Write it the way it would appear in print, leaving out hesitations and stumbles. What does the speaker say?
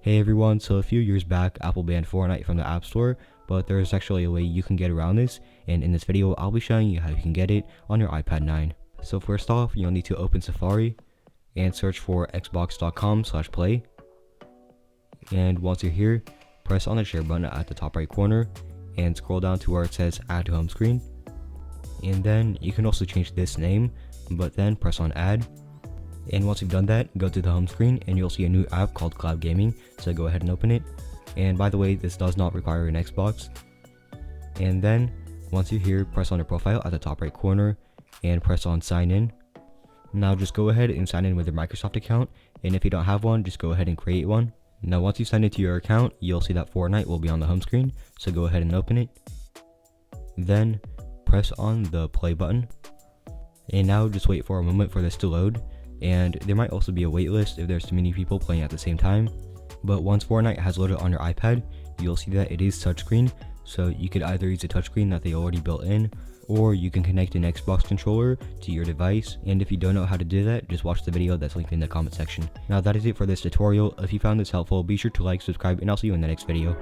Hey everyone, so a few years back, Apple banned Fortnite from the App Store, but there's actually a way you can get around this, and in this video, I'll be showing you how you can get it on your iPad 9. So first off, you'll need to open Safari and search for xbox.com/play. And once you're here, press on the share button at the top right corner and scroll down to where it says add to home screen. And then you can also change this name, but then press on add. And once you've done that, go to the home screen and you'll see a new app called Cloud Gaming, so go ahead and open it. And by the way, this does not require an Xbox. And then once you're here, press on your profile at the top right corner and press on sign in. Now just go ahead and sign in with your Microsoft account, and if you don't have one, just go ahead and create one. Now once you sign into your account, you'll see that Fortnite will be on the home screen, so go ahead and open it. Then press on the play button. And now just wait for a moment for this to load. And there might also be a wait list if there's too many people playing at the same time. But once Fortnite has loaded on your iPad, you'll see that it is touchscreen, so you could either use a touchscreen that they already built in, or you can connect an Xbox controller to your device. And if you don't know how to do that, just watch the video that's linked in the comment section. Now that is it for this tutorial. If you found this helpful, be sure to like, subscribe, and I'll see you in the next video.